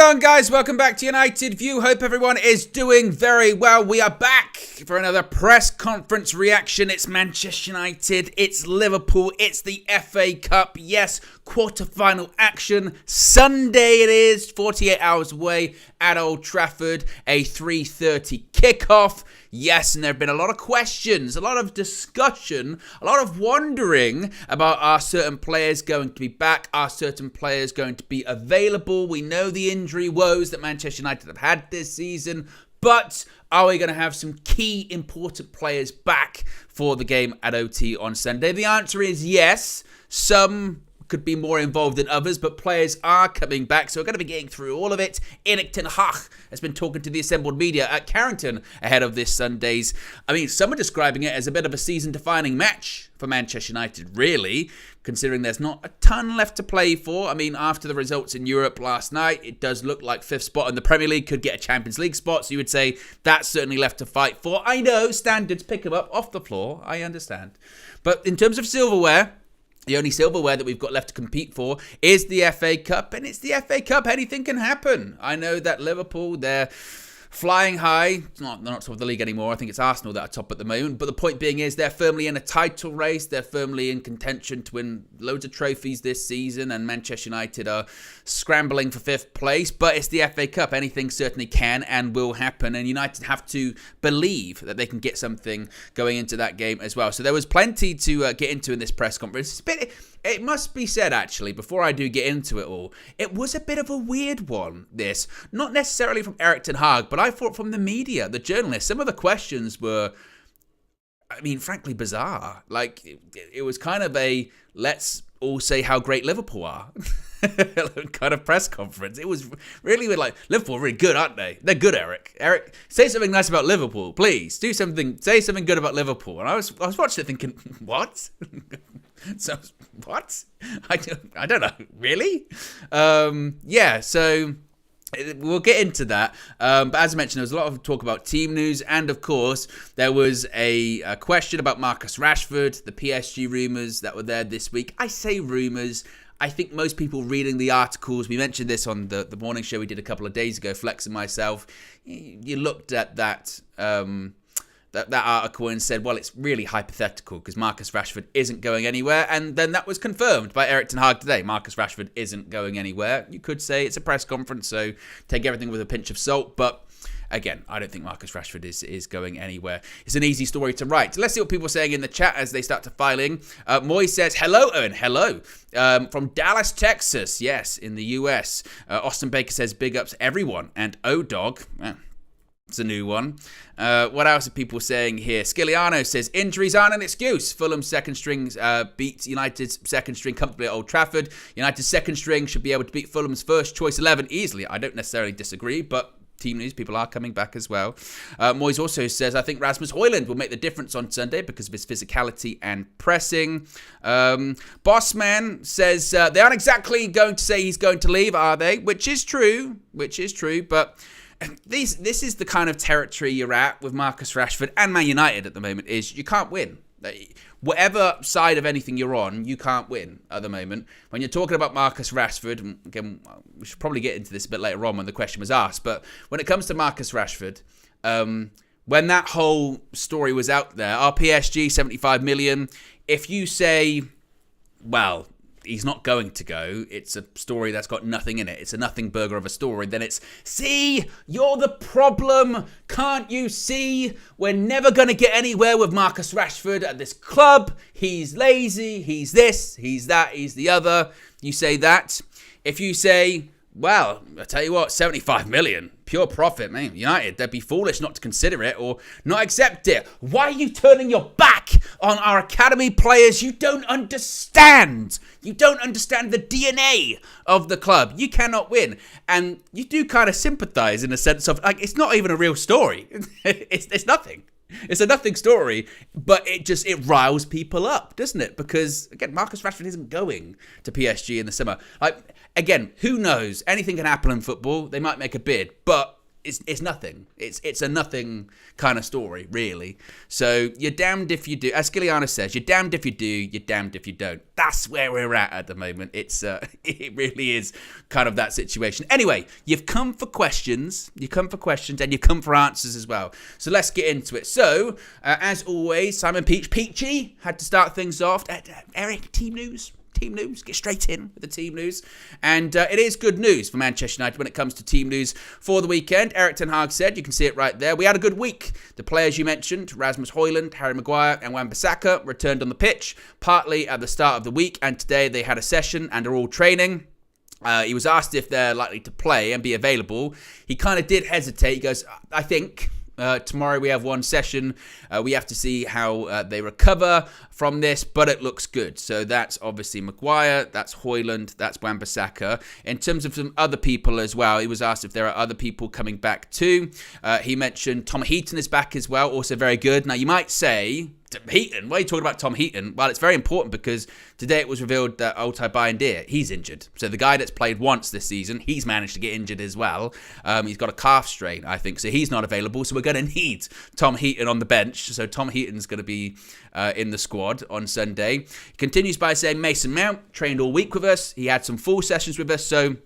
on, guys? Welcome back to United View. Hope everyone is doing very well. We are back for another press conference reaction. It's Manchester United, it's Liverpool, it's the FA Cup. Yes, quarter-final action. Sunday it is, 48 hours away at Old Trafford. A 3:30 kickoff. Yes, and there have been a lot of questions, a lot of discussion, a lot of wondering about are certain players going to be back, are certain players going to be available. We know the injury woes that Manchester United have had this season, but are we going to have some key important players back for the game at OT on Sunday? The answer is yes. Some could be more involved than others, but players are coming back, so we're going to be getting through all of it. Erik ten Hag has been talking to the assembled media at Carrington ahead of this Sunday's. I mean, some are describing it as a bit of a season-defining match for Manchester United, really, considering there's not a ton left to play for. I mean, after the results in Europe last night, it does look like fifth spot in the Premier League could get a Champions League spot, so you would say that's certainly left to fight for. I know, standards pick them up off the floor, I understand. But in terms of silverware, the only silverware that we've got left to compete for is the FA Cup, and it's the FA Cup. Anything can happen. I know that Liverpool, they're flying high. They're not top of the league anymore. I think it's Arsenal that are top at the moment. But the point being is they're firmly in a title race. They're firmly in contention to win loads of trophies this season. And Manchester United are scrambling for fifth place. But it's the FA Cup. Anything certainly can and will happen. And United have to believe that they can get something going into that game as well. So there was plenty to get into in this press conference. It must be said, actually, before I do get into it all, it was a bit of a weird one, this. Not necessarily from Erik ten Hag, but I thought from the media, the journalists. Some of the questions were, I mean, frankly, bizarre. Like, it was kind of a, let's all say how great Liverpool are kind of press conference. It was really weird, like, Liverpool are really good, aren't they? They're good, Erik. Erik, say something nice about Liverpool, please. Say something good about Liverpool. And I was watching it thinking, what? So, what? I don't know. Really? Yeah, so we'll get into that. But as I mentioned, there was a lot of talk about team news. And, of course, there was a question about Marcus Rashford, the PSG rumours that were there this week. I say rumours. I think most people reading the articles, we mentioned this on the morning show we did a couple of days ago, Flex and myself, you looked at that article and said, well, it's really hypothetical because Marcus Rashford isn't going anywhere. And then that was confirmed by Erik ten Hag today. Marcus Rashford isn't going anywhere. You could say it's a press conference, so take everything with a pinch of salt. But again, I don't think Marcus Rashford is going anywhere. It's an easy story to write. Let's see what people are saying in the chat as they start to file in. Moy says, hello, Owen. Hello. From Dallas, Texas. Yes, in the US. Austin Baker says, big ups everyone. And O-Dog. It's a new one. What else are people saying here? Skiliano says, injuries aren't an excuse. Fulham's second string beat United's second string comfortably at Old Trafford. United's second string should be able to beat Fulham's first choice 11 easily. I don't necessarily disagree, but team news, people are coming back as well. Moyes also says, I think Rasmus Højlund will make the difference on Sunday because of his physicality and pressing. Bossman says, they aren't exactly going to say he's going to leave, are they? Which is true, but this is the kind of territory you're at with Marcus Rashford and Man United at the moment, is you can't win. Whatever side of anything you're on, you can't win at the moment. When you're talking about Marcus Rashford, and again, we should probably get into this a bit later on when the question was asked, but when it comes to Marcus Rashford, when that whole story was out there, our PSG 75 million, if you say, well, he's not going to go, it's a story that's got nothing in it, it's a nothing burger of a story, then it's, see, you're the problem, can't you see? We're never going to get anywhere with Marcus Rashford at this club. He's lazy, he's this, he's that, he's the other. You say that. If you say, well, I tell you what, 75 million, pure profit, man. United, they'd be foolish not to consider it or not accept it. Why are you turning your back on our academy players? You don't understand. You don't understand the DNA of the club. You cannot win. And you do kind of sympathise in a sense of, like, it's not even a real story. It's nothing. It's a nothing story, but it riles people up, doesn't it? Because, again, Marcus Rashford isn't going to PSG in the summer. Like, again, who knows? Anything can happen in football. They might make a bid, but it's nothing. It's a nothing kind of story, really. So you're damned if you do. As Giliana says, you're damned if you do, you're damned if you don't. That's where we're at the moment. It's it really is kind of that situation. Anyway, you've come for questions. You come for questions and you come for answers as well. So let's get into it. So, as always, Simon Peachy had to start things off. Eric, team news. Team news, get straight in with the team news. And it is good news for Manchester United when it comes to team news for the weekend. Erik ten Hag said, you can see it right there, we had a good week. The players you mentioned, Rasmus Højlund, Harry Maguire and Wan-Bissaka, returned on the pitch, partly at the start of the week, and today they had a session and are all training. He was asked if they're likely to play and be available. He kind of did hesitate. He goes, I think... tomorrow we have one session. We have to see how they recover from this, but it looks good. So that's obviously Maguire, that's Højlund, that's Wan-Bissaka. In terms of some other people as well, he was asked if there are other people coming back too. He mentioned Tom Heaton is back as well, also very good. Now you might say, Heaton, why are you talking about Tom Heaton? Well, it's very important because today it was revealed that Altay Bayındır, he's injured. So the guy that's played once this season, he's managed to get injured as well. He's got a calf strain, I think, so he's not available. So we're going to need Tom Heaton on the bench. So Tom Heaton's going to be in the squad on Sunday. He continues by saying Mason Mount trained all week with us. He had some full sessions with us, so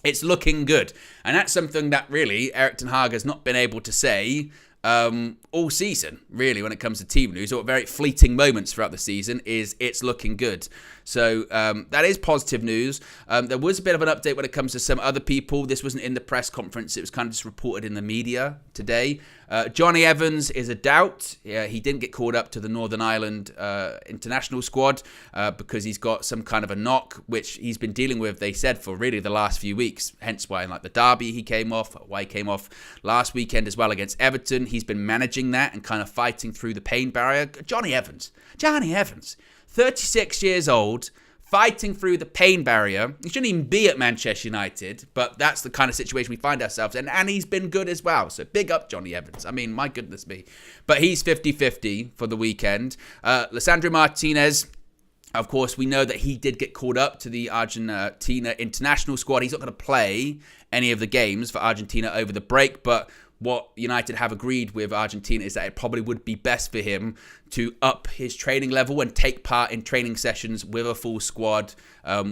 it's looking good. And that's something that really Erik ten Hag has not been able to say all season, really, when it comes to team news, or very fleeting moments throughout the season, is it's looking good. So that is positive news. There was a bit of an update when it comes to some other people. This wasn't in the press conference. It was kind of just reported in the media today. Johnny Evans is a doubt. He didn't get called up to the Northern Ireland international squad because he's got some kind of a knock, which he's been dealing with, they said, for really the last few weeks. Hence why in like the derby he came off, why he came off last weekend as well against Everton. He's been managing that and kind of fighting through the pain barrier. Johnny Evans, 36 years old, fighting through the pain barrier. He shouldn't even be at Manchester United, but that's the kind of situation we find ourselves in, and he's been good as well. So big up Johnny Evans. I mean, my goodness me. But he's 50-50 for the weekend. Lisandro Martinez, of course, we know that he did get called up to the Argentina international squad. He's not going to play any of the games for Argentina over the break, but what United have agreed with Argentina is that it probably would be best for him to up his training level and take part in training sessions with a full squad,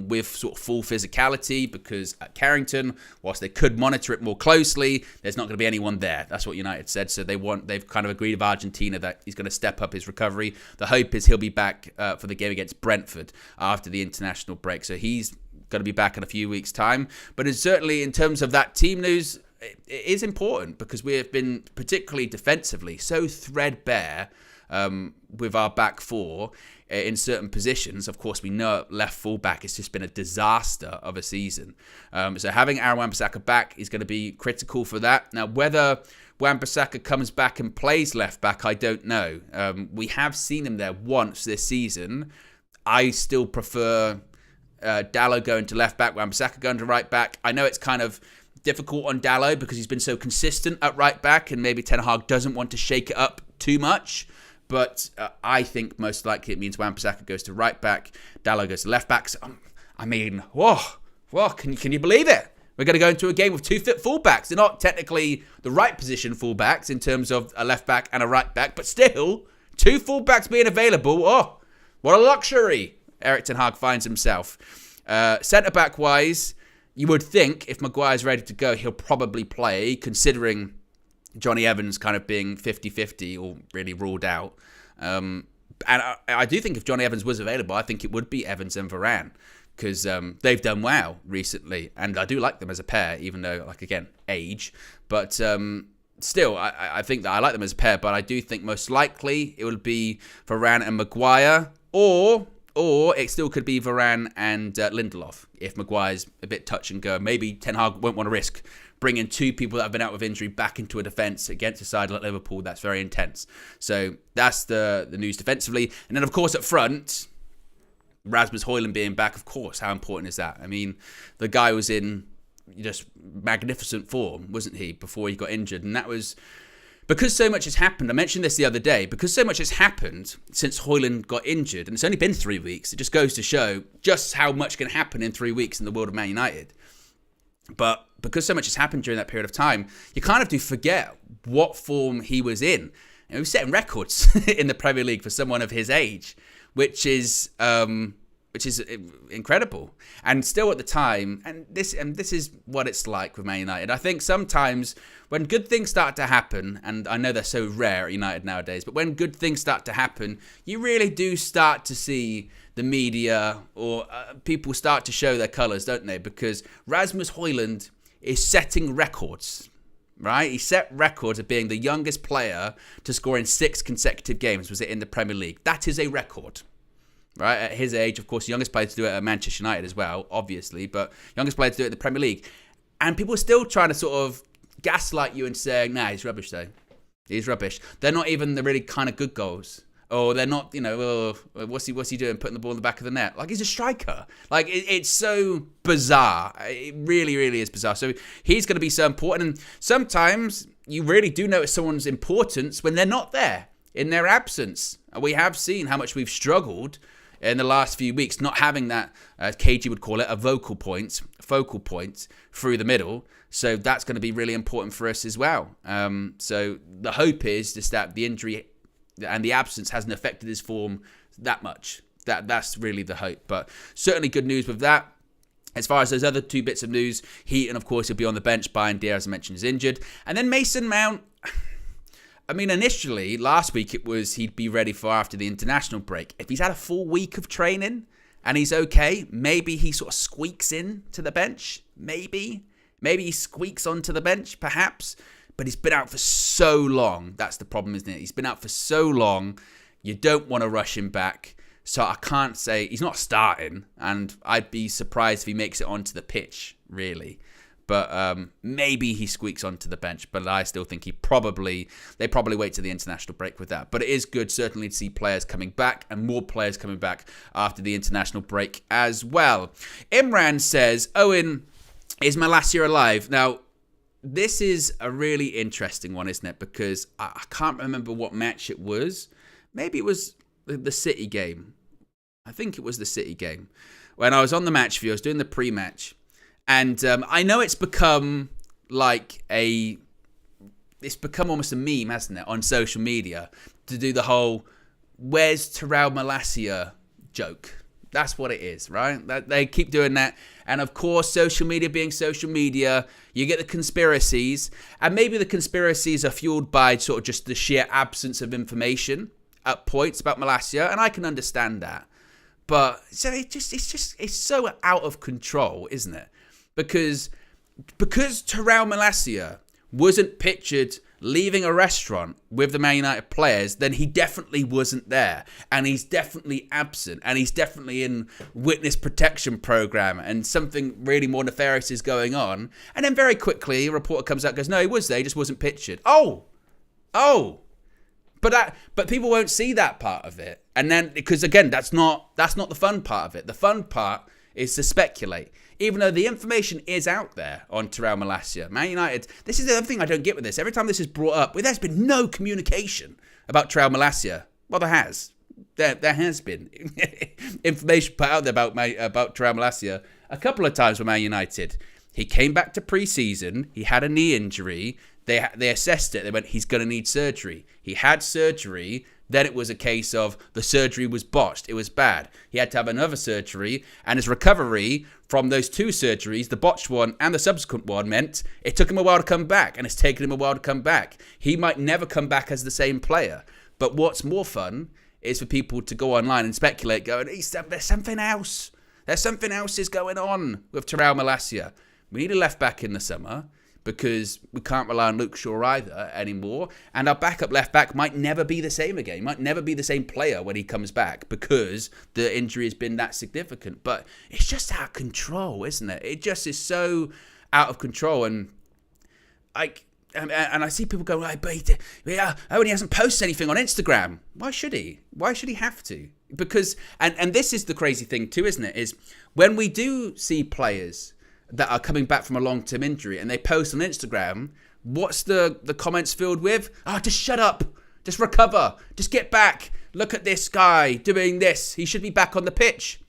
with sort of full physicality, because at Carrington, whilst they could monitor it more closely, there's not going to be anyone there. That's what United said. So they've kind of agreed with Argentina that he's going to step up his recovery. The hope is he'll be back for the game against Brentford after the international break. So he's going to be back in a few weeks' time. But it's certainly, in terms of that team news, it is important because we have been, particularly defensively, so threadbare with our back four in certain positions. Of course, we know left fullback has just been a disaster of a season. So having Aaron Wan-Bissaka back is going to be critical for that. Now, whether Wan-Bissaka comes back and plays left back, I don't know. We have seen him there once this season. I still prefer Dalot going to left back, Wan-Bissaka going to right back. I know it's kind of difficult on Dalot because he's been so consistent at right back, and maybe Ten Hag doesn't want to shake it up too much. But I think most likely it means Wan-Bissaka goes to right back, Dalot goes to left back. So, I mean, can you believe it? We're going to go into a game with two fit fullbacks. They're not technically the right position fullbacks in terms of a left back and a right back, but still, two fullbacks being available. Oh, what a luxury Erik ten Hag finds himself. Centre back wise, you would think if Maguire's ready to go, he'll probably play, considering Johnny Evans kind of being 50-50 or really ruled out. And I do think if Johnny Evans was available, I think it would be Evans and Varane, because they've done well recently. And I do like them as a pair, even though, like, again, age. But still, I think that I like them as a pair. But I do think most likely it will be Varane and Maguire, or it still could be Varane and Lindelof if Maguire's a bit touch and go. Maybe Ten Hag won't want to risk bringing two people that have been out with injury back into a defence against a side like Liverpool. That's very intense. So that's the news defensively. And then, of course, up front, Rasmus Højlund being back, of course. How important is that? I mean, the guy was in just magnificent form, wasn't he, before he got injured? And that was because so much has happened. I mentioned this the other day. Because so much has happened since Højlund got injured, and it's only been 3 weeks, it just goes to show just how much can happen in 3 weeks in the world of Man United. But because so much has happened during that period of time, you kind of do forget what form he was in. And he was setting records in the Premier League for someone of his age, which is incredible. And still at the time, and this is what it's like with Man United. I think sometimes when good things start to happen, and I know they're so rare at United nowadays, but when good things start to happen, you really do start to see the media or people start to show their colours, don't they? Because Rasmus Højlund is setting records, right? He set records of being the youngest player to score in 6 consecutive games, was it, in the Premier League. That is a record, right? At his age, of course, the youngest player to do it at Manchester United as well, obviously, but youngest player to do it in the Premier League. And people are still trying to sort of gaslight you and saying, nah, he's rubbish though. He's rubbish. They're not even the really kind of good goals. Or they're not, what's he doing, putting the ball in the back of the net? Like, he's a striker. Like, it's so bizarre. It really, really is bizarre. So he's going to be so important. And sometimes you really do notice someone's importance when they're not there, in their absence. And we have seen how much we've struggled in the last few weeks, not having that, as KG would call it, a focal point through the middle. So that's going to be really important for us as well. So the hope is just that the injury and the absence hasn't affected his form that much. That's really the hope. But certainly good news with that. As far as those other 2 bits of news, Heaton, of course, he'll be on the bench. Bayern Dier, as I mentioned, is injured. And then Mason Mount, I mean, initially, last week, it was he'd be ready for after the international break. If he's had a full week of training and he's okay, maybe he sort of squeaks in to the bench. Maybe he squeaks onto the bench, perhaps. But he's been out for so long. That's the problem, isn't it? He's been out for so long. You don't want to rush him back. So I can't say he's not starting. And I'd be surprised if he makes it onto the pitch, really. But maybe he squeaks onto the bench. But I still think they probably wait to the international break with that. But it is good, certainly, to see players coming back and more players coming back after the international break as well. Imran says, Owen, is Malacia alive? Now, this is a really interesting one, isn't it? Because I can't remember what match it was. Maybe it was the City game. I think it was the City game. When I was on the match view, I was doing the pre-match. And I know it's become it's become almost a meme, hasn't it, on social media to do the whole, where's Terrell Malacia joke. That's what it is, right? They keep doing that. And of course, social media being social media, you get the conspiracies. And maybe the conspiracies are fueled by sort of just the sheer absence of information at points about Malacia. And I can understand that. But so it's so out of control, isn't it? Because Terrell Malacia wasn't pictured leaving a restaurant with the Man United players, then he definitely wasn't there. And he's definitely absent. And he's definitely in witness protection program. And something really more nefarious is going on. And then very quickly, a reporter comes out and goes, no, he was there. He just wasn't pictured. Oh. But people won't see that part of it. And then, because again, that's not the fun part of it. The fun part is to speculate. Even though the information is out there on Terrell Malacia. Man United, this is the other thing I don't get with this. Every time this is brought up, there's been no communication about Terrell Malacia. Well, there has. There has been information put out there about Terrell Malacia a couple of times with Man United. He came back to pre-season. He had a knee injury. They assessed it. They went, he's going to need surgery. He had surgery. Then it was a case of the surgery was botched. It was bad. He had to have another surgery. And his recovery from those 2 surgeries, the botched one and the subsequent one, meant it took him a while to come back. And it's taken him a while to come back. He might never come back as the same player. But what's more fun is for people to go online and speculate, going, there's something else. There's something else is going on with Terrell Malacia. We need a left back in the summer, because we can't rely on Luke Shaw either anymore. And our backup left back might never be the same again. He might never be the same player when he comes back because the injury has been that significant. But it's just out of control, isn't it? It just is so out of control. And I see people go, but he hasn't posted anything on Instagram. Why should he? Why should he have to? Because, and this is the crazy thing too, isn't it? Is when we do see players that are coming back from a long-term injury and they post on Instagram, what's the comments filled with? Just shut up. Just recover. Just get back. Look at this guy doing this. He should be back on the pitch.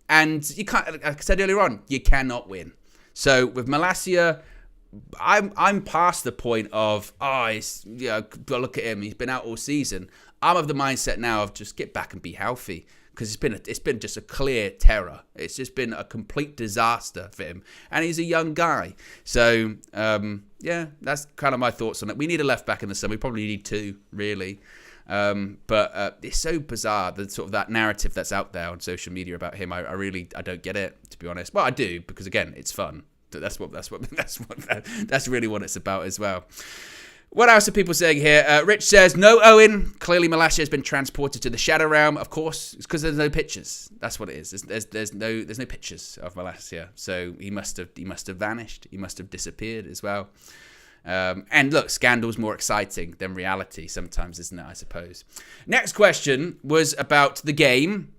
And you can't, like I said earlier on, you cannot win. So with Malacia, I'm past the point of, got to look at him. He's been out all season. I'm of the mindset now of just get back and be healthy, because it's been just a clear terror. It's just been a complete disaster for him, and he's a young guy. So that's kind of my thoughts on it. We need a left back in the summer. We probably need two, really. But it's so bizarre, the sort of that narrative that's out there on social media about him. I don't get it, to be honest. Well, I do, because again, it's fun. That's really what it's about as well. What else are people saying here? Rich says, no Owen. Clearly Malacia has been transported to the Shadow Realm. Of course, it's because there's no pictures. That's what it is. There's no pictures of Malacia. So he must have vanished. He must have disappeared as well. And look, scandal's more exciting than reality sometimes, isn't it, I suppose. Next question was about the game.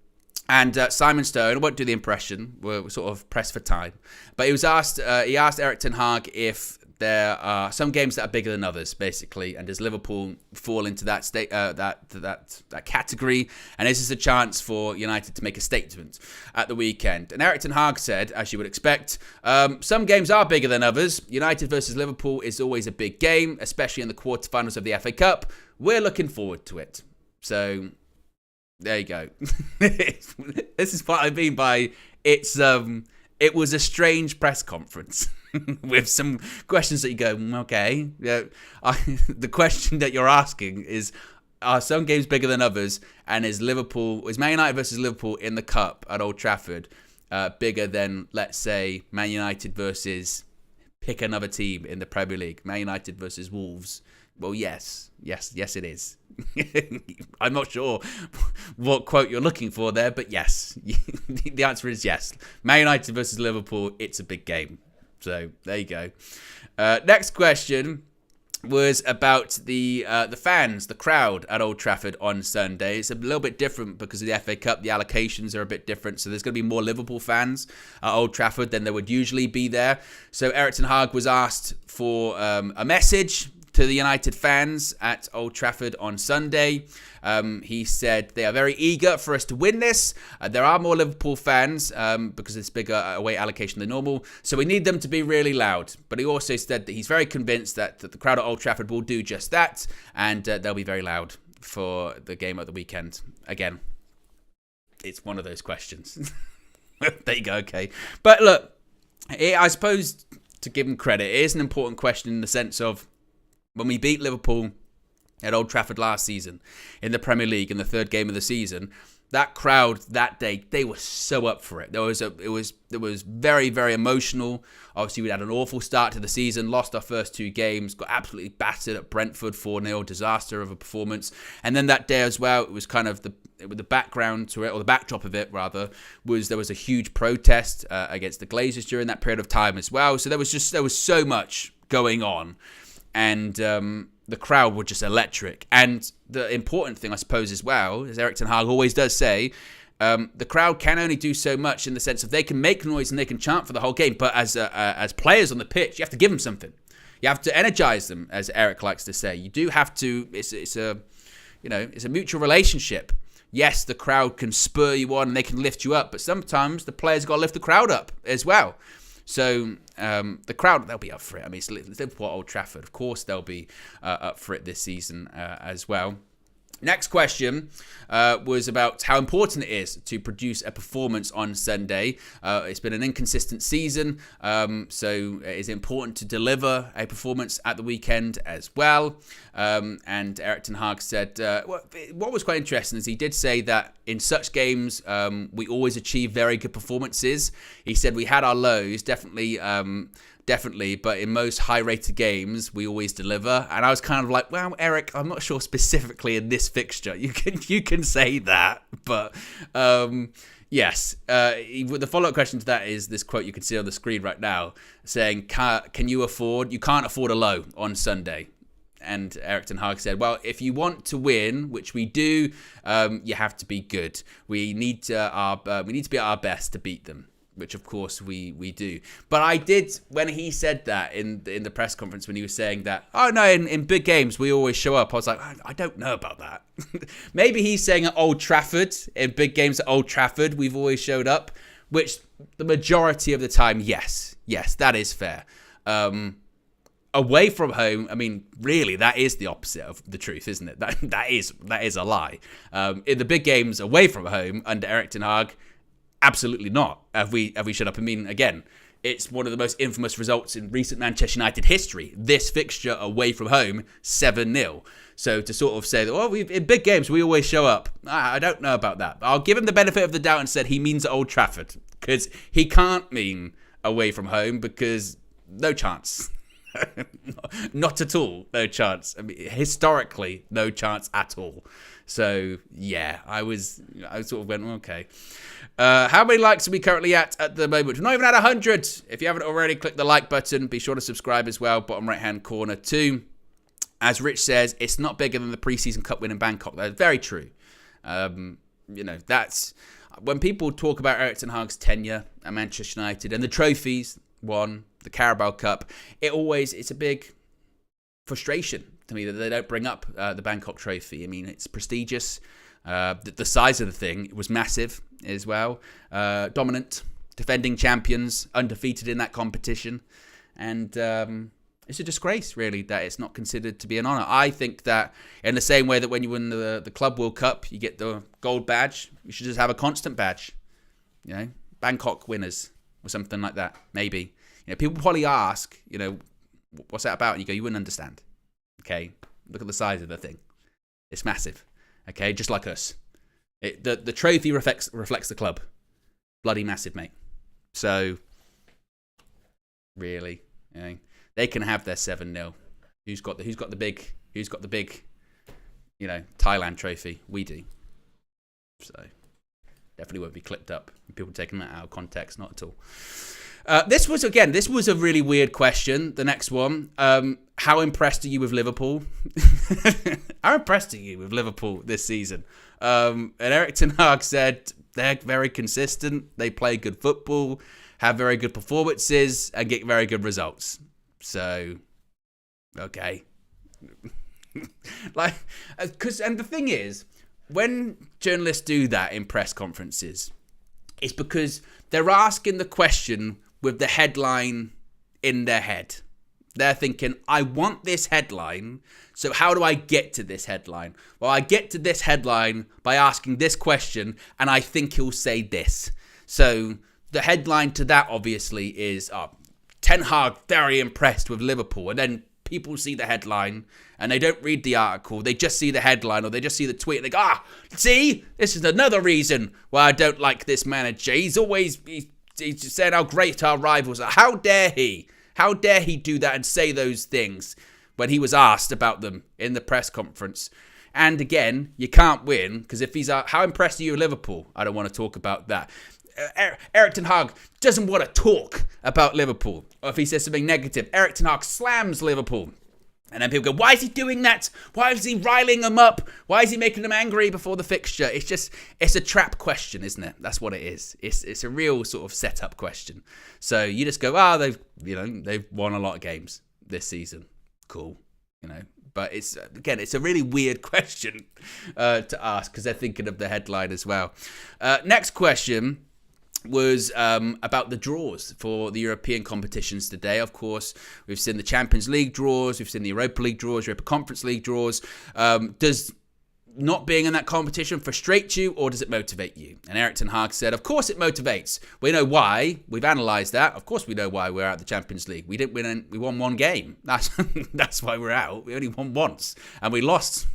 And Simon Stone, I won't do the impression, we're sort of pressed for time. But he asked Erik ten Hag if there are some games that are bigger than others, basically, and does Liverpool fall into that that category? And is this a chance for United to make a statement at the weekend? And Erik ten Hag said, as you would expect, some games are bigger than others. United versus Liverpool is always a big game, especially in the quarterfinals of the FA Cup. We're looking forward to it. So there you go. This is what I mean by it was a strange press conference with some questions that you go, okay. Yeah, the question that you're asking is, are some games bigger than others? And is Man United versus Liverpool in the Cup at Old Trafford bigger than, let's say, Man United versus, pick another team in the Premier League, Man United versus Wolves? Well, yes, it is. I'm not sure what quote you're looking for there, but yes, the answer is yes. Man United versus Liverpool, it's a big game. So there you go. Next question was about the fans, the crowd at Old Trafford on Sunday. It's a little bit different because of the FA Cup. The allocations are a bit different. So there's going to be more Liverpool fans at Old Trafford than there would usually be there. So Erik ten Hag was asked for a message to the United fans at Old Trafford on Sunday. He said they are very eager for us to win this. There are more Liverpool fans because it's bigger away allocation than normal, so we need them to be really loud. But he also said that he's very convinced that the crowd at Old Trafford will do just that, and they'll be very loud for the game at the weekend. Again, it's one of those questions. There you go, okay. But look, I suppose to give him credit, it is an important question in the sense of, when we beat Liverpool at Old Trafford last season in the Premier League in the third game of the season, that crowd that day, they were so up for it. It was very, very emotional. Obviously, we had an awful start to the season, lost our first two games, got absolutely battered at Brentford 4-0, disaster of a performance. And then that day as well, it was kind of the background to it, or the backdrop of it rather, was there was a huge protest against the Glazers during that period of time as well. So there was so much going on. And the crowd were just electric. And the important thing, I suppose, as well, as Erik ten Hag always does say, the crowd can only do so much in the sense of they can make noise and they can chant for the whole game. But as players on the pitch, you have to give them something. You have to energize them, as Eric likes to say. You do have to. It's a mutual relationship. Yes, the crowd can spur you on and they can lift you up, but sometimes the players got to lift the crowd up as well. So the crowd, they'll be up for it. I mean, it's Liverpool at Old Trafford. Of course, they'll be up for it this season as well. Next question was about how important it is to produce a performance on Sunday. It's been an inconsistent season, so it is important to deliver a performance at the weekend as well. And Erik ten Hag said, what was quite interesting is he did say that in such games, we always achieve very good performances. He said we had our lows, definitely, but in most high-rated games, we always deliver. And I was kind of like, well, Eric, I'm not sure specifically in this fixture. You can say that, but yes. The follow-up question to that is this quote you can see on the screen right now, saying, you can't afford a low on Sunday. And Erik ten Hag said, well, if you want to win, which we do, you have to be good. We need to be at our best to beat them, which of course we do. But I did, when he said that in the press conference, when he was saying that, oh no, in big games we always show up, I was like, I don't know about that. Maybe he's saying at Old Trafford, in big games at Old Trafford, we've always showed up. which the majority of the time, yes, that is fair. Away from home, I mean, really, that is the opposite of the truth, isn't it? That is a lie. In the big games away from home under Erik ten Hag, absolutely not. Have we shut up? I mean, again, it's one of the most infamous results in recent Manchester United history. This fixture away from home, 7-0. So to sort of say that, well, in big games, we always show up. I don't know about that. But I'll give him the benefit of the doubt and said he means at Old Trafford. Because he can't mean away from home because no chance. Not at all. No chance. I mean, historically, no chance at all. So, yeah, I sort of went, okay. How many likes are we currently at the moment? We're not even at 100. If you haven't already, click the like button. Be sure to subscribe as well. Bottom right-hand corner too. As Rich says, it's not bigger than the pre-season cup win in Bangkok. That's very true. That's when people talk about Erik ten Hag's tenure at Manchester United and the trophies won, the Carabao Cup, it's a big frustration to me that they don't bring up the Bangkok trophy. I mean, it's prestigious. The size of the thing was massive as well. Dominant, defending champions, undefeated in that competition. And it's a disgrace, really, that it's not considered to be an honour. I think that in the same way that when you win the Club World Cup, you get the gold badge, you should just have a constant badge. You know, Bangkok winners or something like that, maybe. You know, people probably ask, you know, what's that about? And you go, you wouldn't understand. Okay, look at the size of the thing. It's massive. Okay, just like us. The trophy reflects the club. Bloody massive, mate. So, really, you know, they can have their 7-0. Who's got the big, you know, Thailand trophy? We do. So, definitely won't be clipped up. People taking that out of context, not at all. This was a really weird question. The next one. How impressed are you with Liverpool? How impressed are you with Liverpool this season? And Erik ten Hag said they're very consistent. They play good football, have very good performances, and get very good results. So, okay. And the thing is, when journalists do that in press conferences, it's because they're asking the question with the headline in their head. They're thinking, I want this headline, so how do I get to this headline? Well, I get to this headline by asking this question, and I think he'll say this. So the headline to that, obviously, is Ten Hag very impressed with Liverpool. And then people see the headline, and they don't read the article. They just see the headline, or they just see the tweet, and they go, see, this is another reason why I don't like this manager. He's said how great our rivals are. How dare he? How dare he do that and say those things when he was asked about them in the press conference? And again, you can't win, because if he's how impressed are you with Liverpool? I don't want to talk about that. Erik ten Hag doesn't want to talk about Liverpool. Or if he says something negative, Erik ten Hag slams Liverpool. And then people go, why is he doing that? Why is he riling them up? Why is he making them angry before the fixture? It's a trap question, isn't it? That's what it is. It's a real sort of setup question. So you just go, they've won a lot of games this season. Cool. You know, but it's a really weird question to ask, because they're thinking of the headline as well. Next question was about the draws for the European competitions today. Of course, we've seen the Champions League draws, we've seen the Europa League draws, Europa Conference League draws. Does not being in that competition frustrate you, or does it motivate you? And Erik ten Hag said, of course it motivates. We know why. We've analysed that. Of course we know why we're out of the Champions League. We didn't win. We won one game. That's why we're out. We only won once, and we lost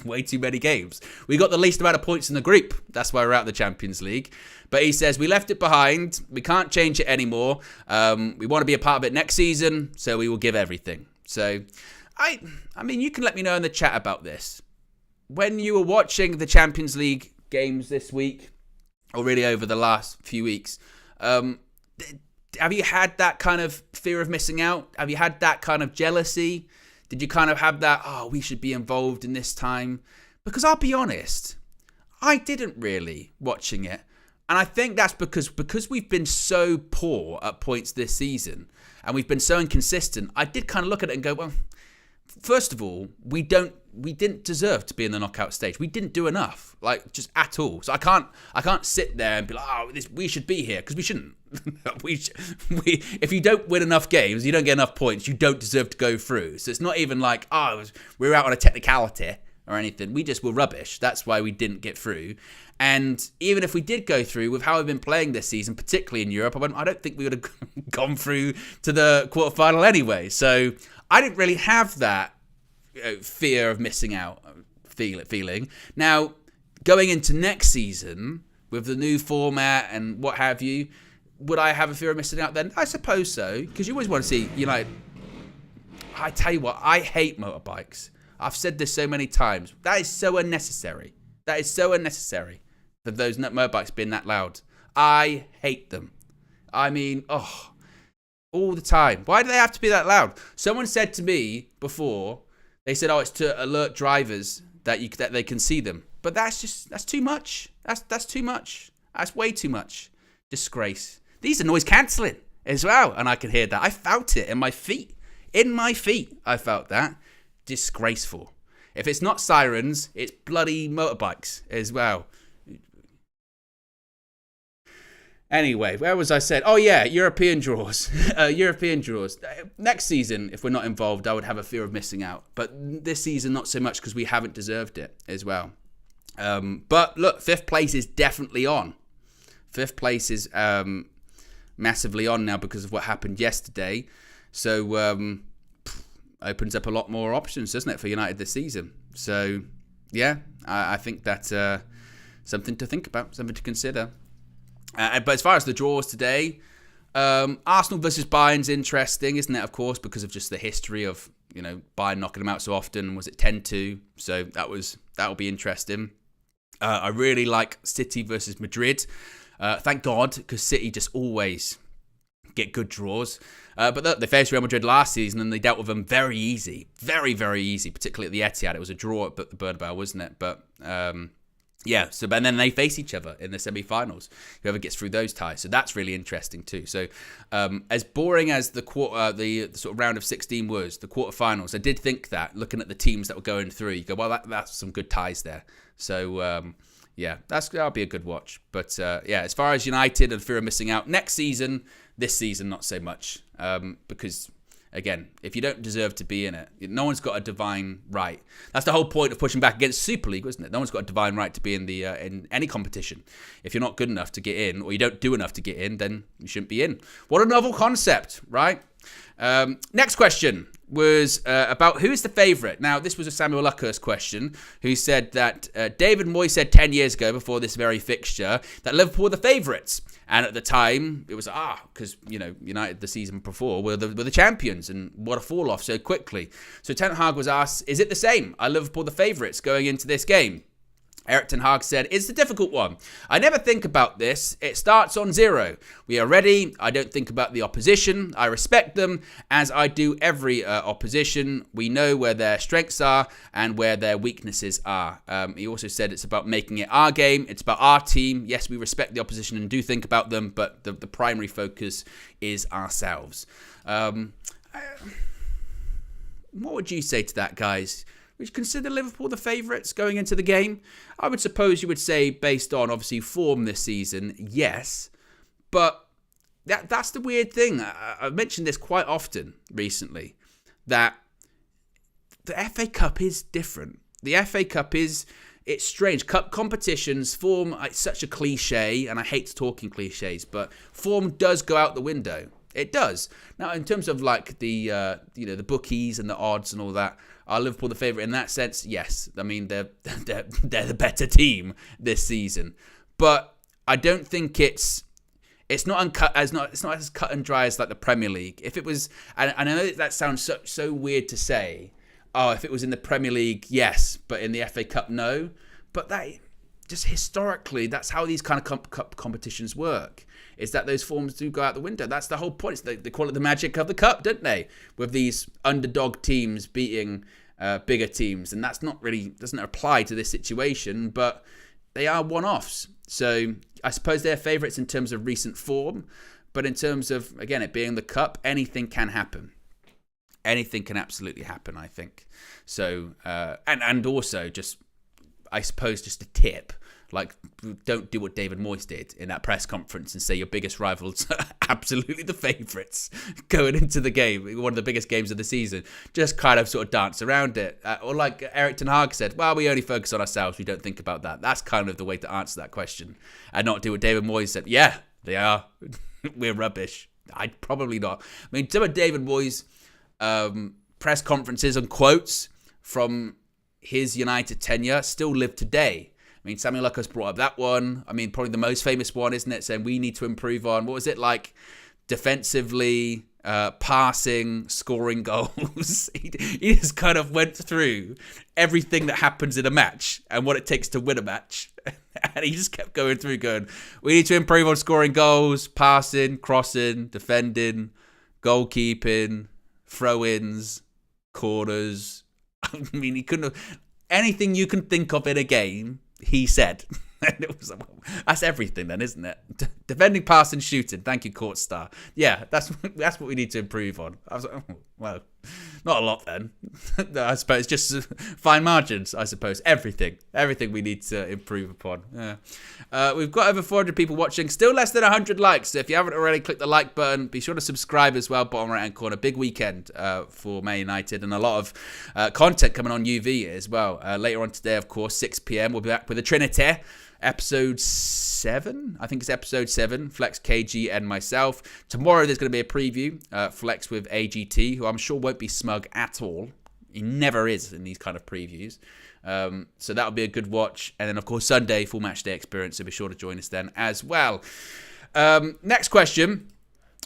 way too many games. We got the least amount of points in the group. That's why we're out of the Champions League. But he says, we left it behind. We can't change it anymore. We want to be a part of it next season, so we will give everything. So, I mean, you can let me know in the chat about this. When you were watching the Champions League games this week, or really over the last few weeks, have you had that kind of fear of missing out? Have you had that kind of jealousy? Did you kind of have that, we should be involved in this time? Because I'll be honest, I didn't really watching it. And I think that's because we've been so poor at points this season, and we've been so inconsistent, I did kind of look at it and go, well, first of all, we don't we didn't deserve to be in the knockout stage. We didn't do enough, like just at all. So I can't sit there and be like, oh, we should be here, because we shouldn't. If you don't win enough games, you don't get enough points, you don't deserve to go through. So it's not even like, oh, we're out on a technicality or anything. We just were rubbish. That's why we didn't get through. And even if we did go through, with how we've been playing this season, particularly in Europe, I don't think we would have gone through to the quarterfinal anyway. So I didn't really have that fear of missing out feeling. Now, going into next season with the new format and what have you, would I have a fear of missing out then? I suppose so, because you always want to see United. I tell you what, I hate motorbikes. I've said this so many times. That is so unnecessary. That is so unnecessary, for those motorbikes being that loud. I hate them. I mean, all the time. Why do they have to be that loud? Someone said to me before, they said, oh, it's to alert drivers that they can see them. But that's too much. That's too much. That's way too much. Disgrace. These are noise cancelling as well, and I can hear that. I felt it in my feet. In my feet, I felt that. Disgraceful. If it's not sirens, it's bloody motorbikes as well. Anyway, where was I said? Oh yeah, European draws. European draws. Next season, if we're not involved, I would have a fear of missing out. But this season, not so much, because we haven't deserved it as well. But look, 5th place is definitely on. 5th place is massively on now because of what happened yesterday. So opens up a lot more options, doesn't it, for United this season? So yeah, I think that's something to think about, something to consider. But as far as the draws today, Arsenal versus Bayern's interesting, isn't it? Of course, because of just the history of Bayern knocking them out so often. Was it 10-2? So that'll be interesting. I really like City versus Madrid. Thank God, because City just always get good draws. But they faced Real Madrid last season and they dealt with them very easy. Very, very easy, particularly at the Etihad. It was a draw at the Bernabeu, wasn't it? But yeah, and then they face each other in the semi-finals, whoever gets through those ties. So that's really interesting too. So as boring as the sort of round of 16 was, the quarterfinals, I did think that, looking at the teams that were going through, you go, well, that's some good ties there. So yeah, that'll be a good watch. But yeah, as far as United and fear of missing out, next season, this season, not so much. Because, again, if you don't deserve to be in it, no one's got a divine right. That's the whole point of pushing back against Super League, wasn't it? No one's got a divine right to be in in any competition. If you're not good enough to get in, or you don't do enough to get in, then you shouldn't be in. What a novel concept, right? Next question was about who is the favourite. Now, this was a Samuel Luckhurst question, who said that David Moyes said 10 years ago, before this very fixture, that Liverpool were the favourites. And at the time, it was, because, United the season before were the champions, and what a fall off so quickly. So Ten Hag was asked, is it the same? Are Liverpool the favourites going into this game? Erik ten Hag said, it's a difficult one. I never think about this. It starts on 0. We are ready. I don't think about the opposition. I respect them, as I do every opposition. We know where their strengths are and where their weaknesses are. He also said it's about making it our game. It's about our team. Yes, we respect the opposition and do think about them, but the primary focus is ourselves. What would you say to that, guys? Would you consider Liverpool the favourites going into the game? I would suppose you would say, based on obviously form this season, yes. But that's the weird thing. I've mentioned this quite often recently, that the FA Cup is different. The FA Cup it's strange. Cup competitions, form, it's such a cliche, and I hate talking cliches, but form does go out the window. It does. Now, in terms of like the bookies and the odds and all that, are Liverpool the favourite in that sense? Yes. I mean, they're the better team this season, but I don't think it's not as cut and dry as like the Premier League. If it was, and I know that sounds so weird to say. Oh, if it was in the Premier League, yes, but in the FA Cup, no. But that just historically, that's how these kind of cup competitions work. Is that those forms do go out the window. That's the whole point. They call it the magic of the cup, don't they? With these underdog teams beating bigger teams. And that's not really, doesn't apply to this situation, but they are one-offs. So I suppose they're favourites in terms of recent form. But in terms of, again, it being the cup, anything can happen. anything can absolutely happen, I think. So, and also just, I suppose, just a tip. Like, don't do what David Moyes did in that press conference and say your biggest rivals are absolutely the favourites going into the game, one of the biggest games of the season. Just kind of sort of dance around it. Or like Erik ten Hag said, well, we only focus on ourselves. We don't think about that. That's kind of the way to answer that question. And not do what David Moyes said. Yeah, they are. We're rubbish. I'd probably not. I mean, some of David Moyes' press conferences and quotes from his United tenure still live today. I mean, Samuel Lucas brought up that one. I mean, probably the most famous one, isn't it? Saying we need to improve on, what was it, like defensively, passing, scoring goals. He just kind of went through everything that happens in a match and what it takes to win a match. And he just kept going through going, we need to improve on scoring goals, passing, crossing, defending, goalkeeping, throw-ins, corners. I mean, he couldn't have... Anything you can think of in a game, he said. And it was, that's everything then, isn't it? Defending, passing, shooting. Thank you, Court Star. Yeah, that's what we need to improve on. I was like, oh, well, not a lot then. I suppose just fine margins, I suppose. Everything we need to improve upon. Yeah. We've got over 400 people watching. Still less than 100 likes. So if you haven't already, click the like button. Be sure to subscribe as well, bottom right-hand corner. Big weekend for Man United and a lot of content coming on UV as well. Later on today, of course, 6 p.m. We'll be back with the Trinity. Episode 7, I think it's episode 7, Flex, KG and myself. Tomorrow there's going to be a preview, Flex with AGT, who I'm sure won't be smug at all. He never is in these kind of previews. So that'll be a good watch. And then, of course, Sunday, full match day experience, so be sure to join us then as well. Next question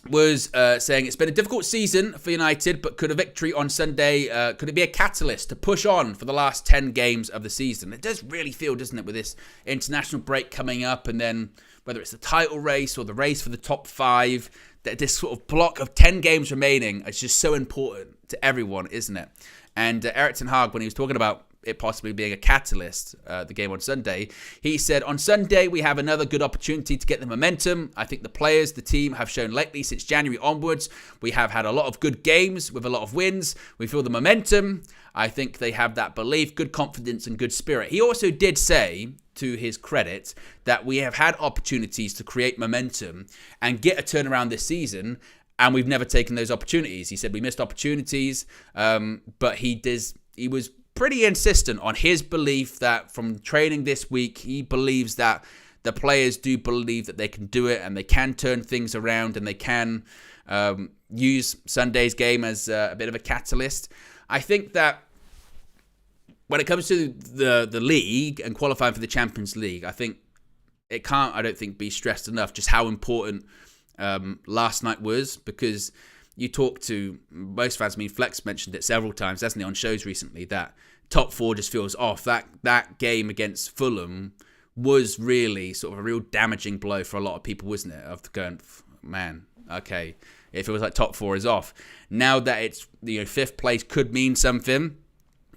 was saying it's been a difficult season for United, but could a victory on Sunday, could it be a catalyst to push on for the last 10 games of the season? It does really feel, doesn't it, with this international break coming up and then whether it's the title race or the race for the top 5, that this sort of block of 10 games remaining is just so important to everyone, isn't it? And Erik ten Hag, when he was talking about it possibly being a catalyst, the game on Sunday, he said, on Sunday, we have another good opportunity to get the momentum. I think the players, the team have shown lately since January onwards, we have had a lot of good games with a lot of wins. We feel the momentum. I think they have that belief, good confidence and good spirit. He also did say, to his credit, that we have had opportunities to create momentum and get a turnaround this season, and we've never taken those opportunities. He said we missed opportunities, but he was pretty insistent on his belief that from training this week, he believes that the players do believe that they can do it and they can turn things around and they can use Sunday's game as a bit of a catalyst. I think that when it comes to the league and qualifying for the Champions League, I think it can't, I don't think, be stressed enough just how important last night was, because you talk to most fans. I mean, Flex mentioned it several times, hasn't he, on shows recently, that top 4 just feels off. That game against Fulham was really sort of a real damaging blow for a lot of people, wasn't it? Of going, man, okay, if it was like top 4 is off. Now that it's, 5th place could mean something,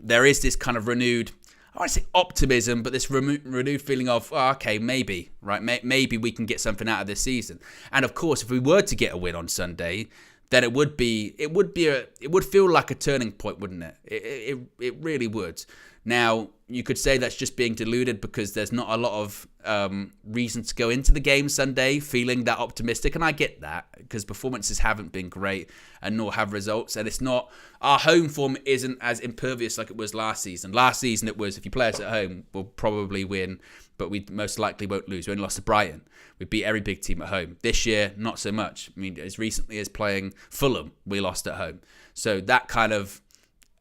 there is this kind of renewed, I want to say optimism, but this renewed feeling of, oh, okay, maybe, right? Maybe we can get something out of this season. And of course, if we were to get a win on Sunday, then it would feel like a turning point, wouldn't it? It really would. Now, you could say that's just being deluded because there's not a lot of reason to go into the game Sunday feeling that optimistic, and I get that because performances haven't been great and nor have results, and it's not, our home form isn't as impervious like it was last season. Last season it was, if you play us at home, we'll probably win, but we most likely won't lose. We only lost to Brighton. We beat every big team at home. This year, not so much. I mean, as recently as playing Fulham, we lost at home. So that kind of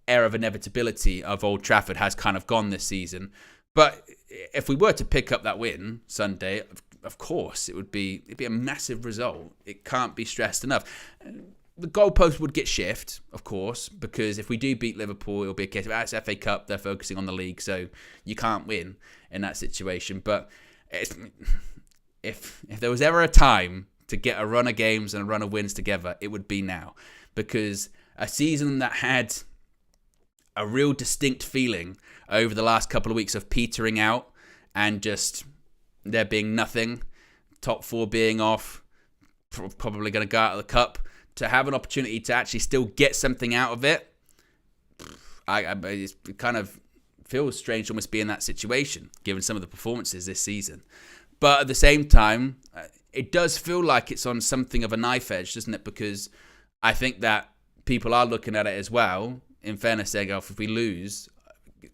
air of inevitability of Old Trafford has kind of gone this season. But if we were to pick up that win Sunday, of course, it'd be a massive result. It can't be stressed enough. The goalpost would get shifted, of course, because if we do beat Liverpool, it'll be a case of, it's FA Cup, they're focusing on the league, so you can't win in that situation. But if there was ever a time to get a run of games and a run of wins together, it would be now. Because a season that had a real distinct feeling over the last couple of weeks of petering out and just there being nothing, top 4 being off, probably going to go out of the cup, to have an opportunity to actually still get something out of it, it kind of feels strange to almost be in that situation, given some of the performances this season. But at the same time, it does feel like it's on something of a knife edge, doesn't it? Because I think that people are looking at it as well, in fairness, saying, oh, if we lose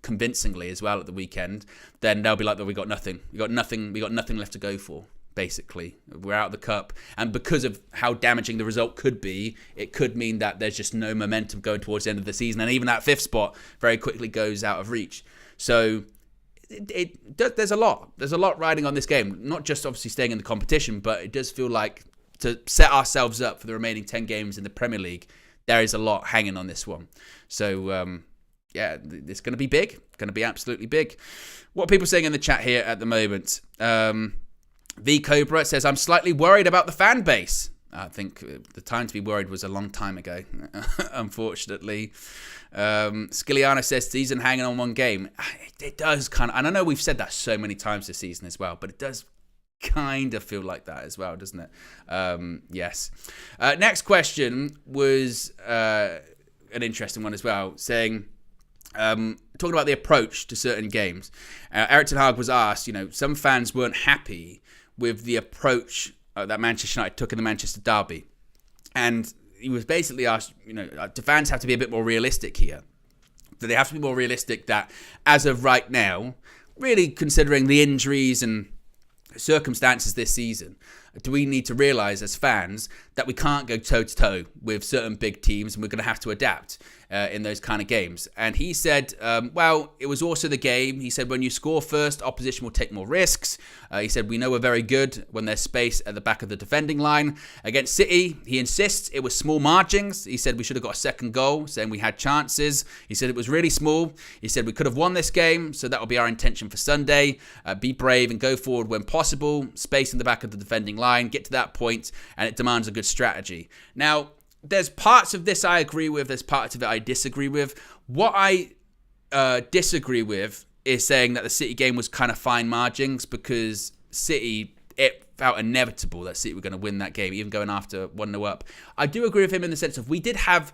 convincingly as well at the weekend, then they'll be like, we got nothing. We got nothing left to go for, basically. We're out of the cup. And because of how damaging the result could be, it could mean that there's just no momentum going towards the end of the season. And even that 5th spot very quickly goes out of reach. So there's a lot riding on this game. Not just obviously staying in the competition, but it does feel like to set ourselves up for the remaining 10 games in the Premier League, there is a lot hanging on this one. So, it's going to be big. Going to be absolutely big. What are people saying in the chat here at the moment? V Cobra says, I'm slightly worried about the fan base. I think the time to be worried was a long time ago, unfortunately. Skiliana says, season hanging on one game. It does kind of, and I know we've said that so many times this season as well, but it does kind of feel like that as well, doesn't it? Yes. Next question was an interesting one as well, saying, talking about the approach to certain games. Eric Ten Hag was asked, some fans weren't happy with the approach that Manchester United took in the Manchester derby. And he was basically asked, do fans have to be a bit more realistic here? Do they have to be more realistic that as of right now, really considering the injuries and circumstances this season, do we need to realise as fans that we can't go toe-to-toe with certain big teams and we're going to have to adapt in those kind of games? And he said, it was also the game. He said, when you score first, opposition will take more risks. He said, we know we're very good when there's space at the back of the defending line. Against City, he insists it was small margins. He said we should have got a second goal, saying we had chances. He said it was really small. He said we could have won this game, so that will be our intention for Sunday. Be brave and go forward when possible. Space in the back of the defending line. Get to that point, and it demands a good strategy. Now, there's parts of this I agree with. There's parts of it I disagree with. What I disagree with is saying that the City game was kind of fine margins, because City, it felt inevitable that City were going to win that game, even going after 1-0 up. I do agree with him in the sense of we did have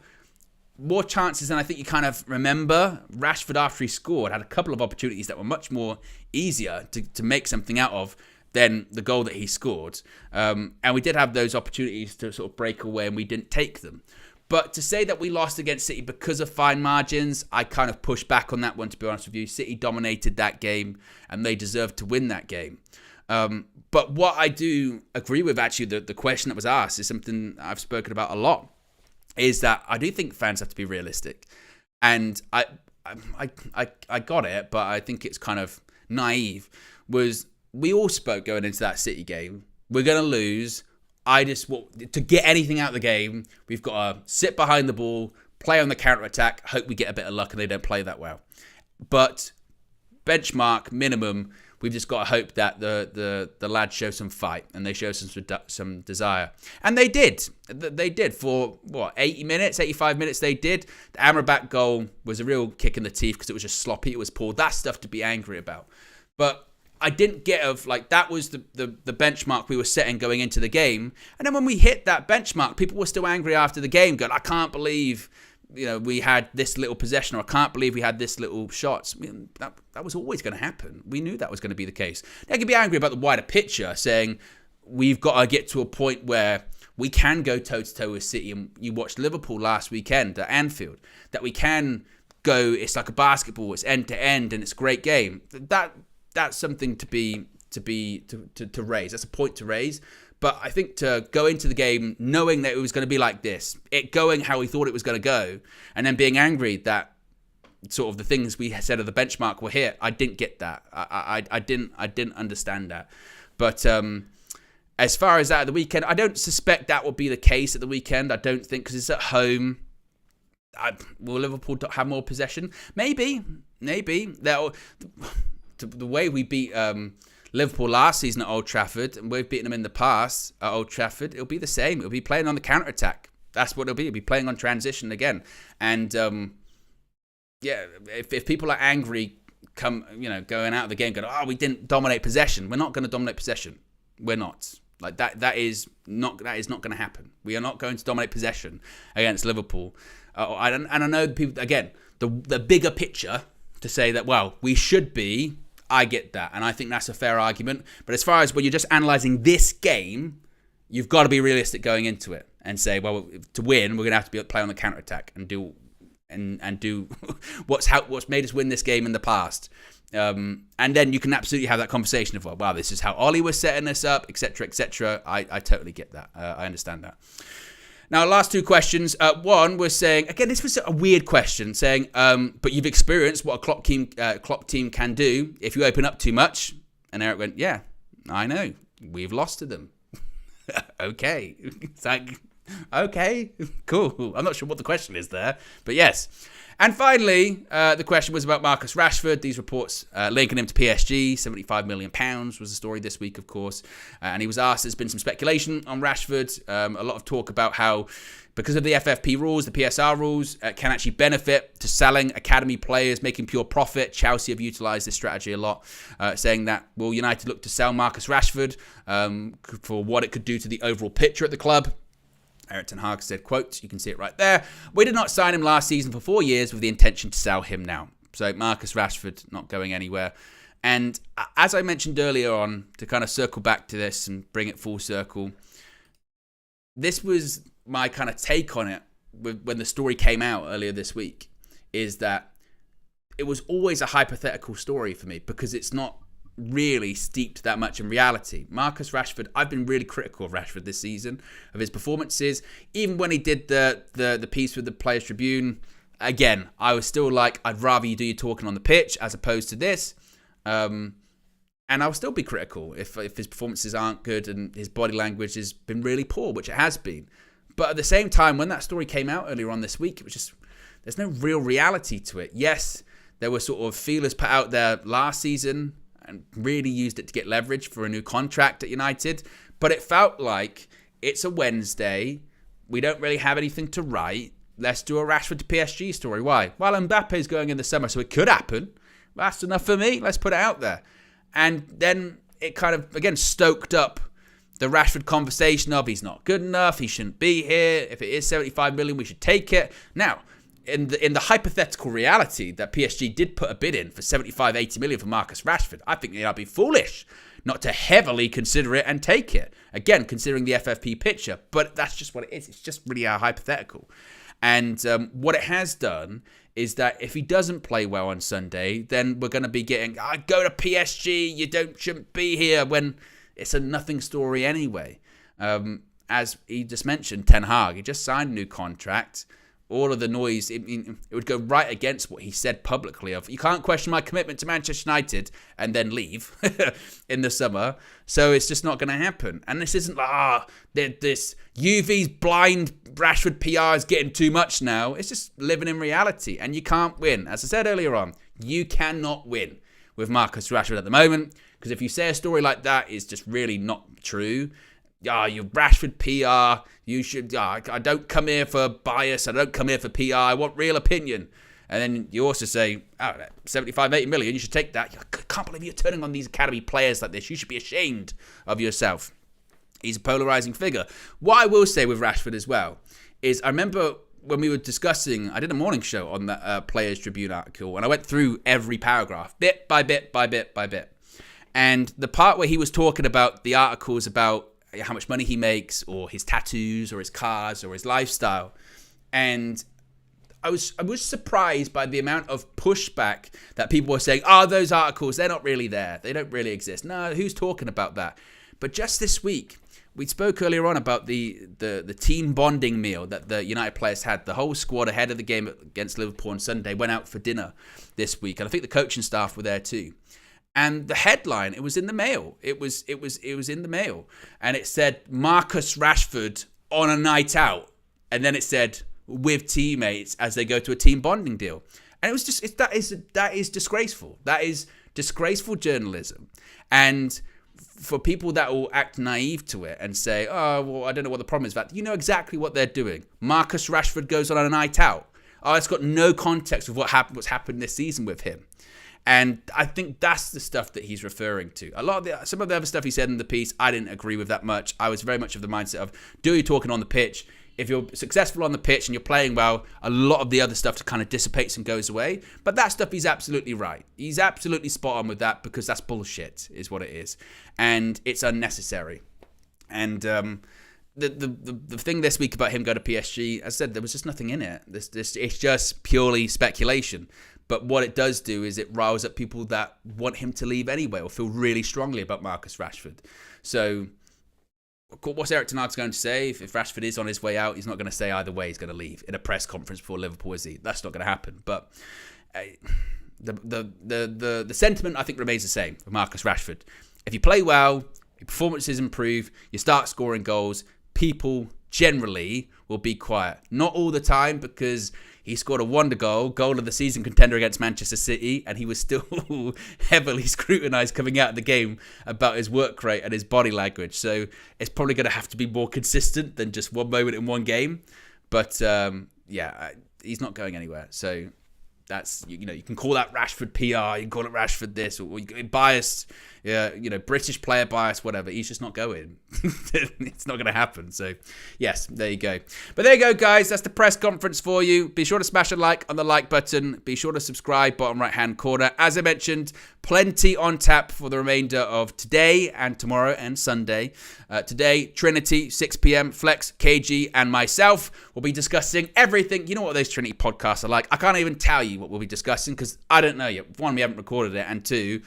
more chances than I think you kind of remember. Rashford, after he scored, had a couple of opportunities that were much more easier to make something out of than the goal that he scored. And we did have those opportunities to sort of break away, and we didn't take them. But to say that we lost against City because of fine margins, I kind of push back on that one, to be honest with you. City dominated that game, and they deserved to win that game. But what I do agree with, actually, the question that was asked is something I've spoken about a lot, is that I do think fans have to be realistic. And I got it, but I think it's kind of naive, was we all spoke going into that City game, we're going to lose. To get anything out of the game, we've got to sit behind the ball, play on the counter-attack, hope we get a bit of luck and they don't play that well. But benchmark, minimum, we've just got to hope that the lads show some fight and they show some desire. And they did. They did for, 80 minutes, 85 minutes they did. The Amrabat goal was a real kick in the teeth because it was just sloppy, it was poor. That's stuff to be angry about. But I didn't get that was the benchmark we were setting going into the game. And then when we hit that benchmark, people were still angry after the game, going, I can't believe we had this little possession, or I can't believe we had this little shots. I mean, that was always going to happen. We knew that was going to be the case. They could be angry about the wider picture, saying we've got to get to a point where we can go toe-to-toe with City. And you watched Liverpool last weekend at Anfield, that we can go, it's like a basketball, it's end-to-end, and it's a great game. That's something to raise. That's a point to raise. But I think to go into the game knowing that it was going to be like this, it going how we thought it was going to go, and then being angry that sort of the things we said of the benchmark were hit, I didn't get that. I didn't understand that. But as far as that at the weekend, I don't suspect that will be the case at the weekend. I don't think, because it's at home. Will Liverpool have more possession? Maybe. The way we beat Liverpool last season at Old Trafford, and we've beaten them in the past at Old Trafford, it'll be the same. It'll be playing on the counter-attack. That's what it'll be. It'll be playing on transition again. And, if people are angry, going out of the game, going, we didn't dominate possession. We're not going to dominate possession. We're not. Like that is not going to happen. We are not going to dominate possession against Liverpool. And I know people, again, the bigger picture to say that, well, we should be, I get that. And I think that's a fair argument. But as far as when you're just analysing this game, you've got to be realistic going into it and say, well, to win, we're going to have to be play on the counter-attack and do what's made us win this game in the past. And then you can absolutely have that conversation of, well, wow, this is how Ollie was setting us up, etc., etc. I totally get that. I understand that. Now, last two questions. One was saying, again, this was a weird question, saying, but you've experienced what a Klopp team can do if you open up too much. And Eric went, yeah, I know. We've lost to them. Okay. It's like, okay, cool. I'm not sure what the question is there, but yes. And finally, the question was about Marcus Rashford. These reports linking him to PSG, £75 million was the story this week, of course. And he was asked, there's been some speculation on Rashford. A lot of talk about how, because of the FFP rules, the PSR rules, can actually benefit to selling academy players, making pure profit. Chelsea have utilised this strategy a lot, saying that, will United look to sell Marcus Rashford for what it could do to the overall picture at the club? Erik ten Hag said, quote, you can see it right there, we did not sign him last season for 4 years with the intention to sell him now. So Marcus Rashford not going anywhere. And as I mentioned earlier on, to kind of circle back to this and bring it full circle, this was my kind of take on it when the story came out earlier this week, is that it was always a hypothetical story for me because it's not really steeped that much in reality. Marcus Rashford, I've been really critical of Rashford this season, of his performances. Even when he did the piece with the Players Tribune, again, I was still like, I'd rather you do your talking on the pitch as opposed to this. And I'll still be critical if his performances aren't good and his body language has been really poor, which it has been. But at the same time, when that story came out earlier on this week, it was just, there's no real reality to it. Yes, there were sort of feelers put out there last season and really used it to get leverage for a new contract at United. But it felt like it's a Wednesday. We don't really have anything to write. Let's do a Rashford to PSG story. Why? Well, Mbappe's going in the summer, so it could happen. That's enough for me. Let's put it out there. And then it kind of, again, stoked up the Rashford conversation of he's not good enough, he shouldn't be here. If it is 75 million, we should take it. Now, in the hypothetical reality that PSG did put a bid in for 75, 80 million for Marcus Rashford, I think they'd be foolish not to heavily consider it and take it. Again, considering the FFP picture. But that's just what it is. It's just really a hypothetical. And what it has done is that if he doesn't play well on Sunday, then we're going to be getting, go to PSG, shouldn't be here, when it's a nothing story anyway. As he just mentioned, Ten Hag, he just signed a new contract. All of the noise, it would go right against what he said publicly of, you can't question my commitment to Manchester United and then leave in the summer. So it's just not going to happen. And this isn't like, this UV's blind Rashford PR is getting too much now. It's just living in reality. And you can't win. As I said earlier on, you cannot win with Marcus Rashford at the moment. Because if you say a story like that is just really not true, you Rashford PR, you should, I don't come here for bias, I don't come here for PR, I want real opinion. And then you also say, 75, 80 million, you should take that. I can't believe you're turning on these academy players like this. You should be ashamed of yourself. He's a polarising figure. What I will say with Rashford as well is, I remember when we were discussing, I did a morning show on that Players Tribune article, and I went through every paragraph, bit by bit by bit by bit. And the part where he was talking about the articles about how much money he makes, or his tattoos, or his cars, or his lifestyle. And I was surprised by the amount of pushback that people were saying, those articles, they're not really there. They don't really exist. No, who's talking about that? But just this week, we spoke earlier on about the team bonding meal that the United players had. The whole squad ahead of the game against Liverpool on Sunday went out for dinner this week. And I think the coaching staff were there too. And the headline, it was in the Mail. It was in the Mail. And it said, Marcus Rashford on a night out. And then it said, with teammates as they go to a team bonding deal. And it was just, that is disgraceful. That is disgraceful journalism. And for people that will act naive to it and say, I don't know what the problem is. That you know exactly what they're doing. Marcus Rashford goes on a night out. It's got no context with what's happened this season with him. And I think that's the stuff that he's referring to. Some of the other stuff he said in the piece, I didn't agree with that much. I was very much of the mindset of, do you talking on the pitch? If you're successful on the pitch and you're playing well, a lot of the other stuff kind of dissipates and goes away. But that stuff, he's absolutely right. He's absolutely spot on with that, because that's bullshit, is what it is. And it's unnecessary. And the thing this week about him going to PSG, as I said, there was just nothing in it. It's just purely speculation. But what it does do is it riles up people that want him to leave anyway, or feel really strongly about Marcus Rashford. So what's Erik ten Hag's going to say? If Rashford is on his way out, he's not going to say either way he's going to leave in a press conference before Liverpool, is he? That's not going to happen. But the sentiment, I think, remains the same for Marcus Rashford. If you play well, your performances improve, you start scoring goals, people generally will be quiet. Not all the time, because he scored a wonder goal of the season contender against Manchester City, and he was still heavily scrutinised coming out of the game about his work rate and his body language. So it's probably going to have to be more consistent than just one moment in one game. But he's not going anywhere. So that's, you can call that Rashford PR, you can call it Rashford this, or biased, British player bias, whatever. He's just not going. It's not going to happen. So, yes, there you go. But there you go, guys. That's the press conference for you. Be sure to smash a like on the like button. Be sure to subscribe, bottom right-hand corner. As I mentioned, plenty on tap for the remainder of today and tomorrow and Sunday. Today, Trinity, 6 p.m, Flex, KG, and myself will be discussing everything. You know what those Trinity podcasts are like. I can't even tell you what we'll be discussing, because I don't know yet. One, we haven't recorded it, and two,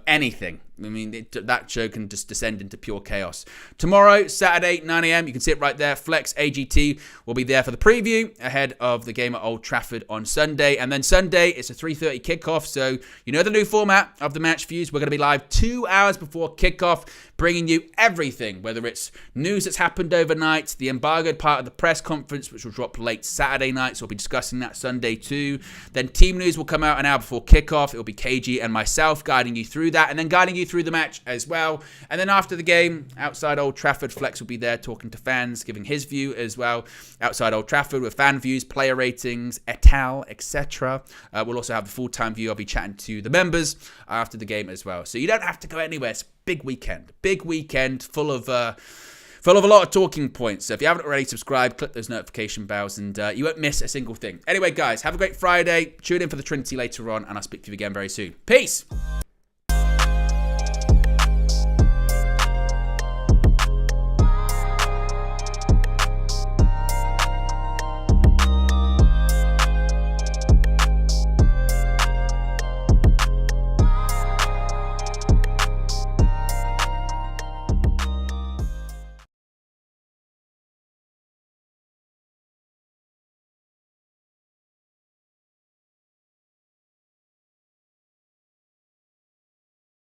anything. I mean, that show can just descend into pure chaos. Tomorrow, Saturday, 9 a.m, you can see it right there. Flex, AGT will be there for the preview ahead of the game at Old Trafford on Sunday. And then Sunday, it's a 3:30 kickoff. So, you know the new format of the match views. We're going to be live 2 hours before kickoff, bringing you everything, whether it's news that's happened overnight, the embargoed part of the press conference, which will drop late Saturday night, so we'll be discussing that Sunday too. Then team news will come out an hour before kickoff. It will be KG and myself guiding you through that, and then guiding you through the match as well. And then after the game, outside Old Trafford, Flex will be there talking to fans, giving his view as well. Outside Old Trafford with fan views, player ratings, et al, etc. We'll also have a full-time view. I'll be chatting to the members after the game as well. So you don't have to go anywhere. It's a big weekend full of a lot of talking points. So if you haven't already subscribed, click those notification bells, and you won't miss a single thing. Anyway, guys, have a great Friday. Tune in for the Trinity later on, and I'll speak to you again very soon. Peace.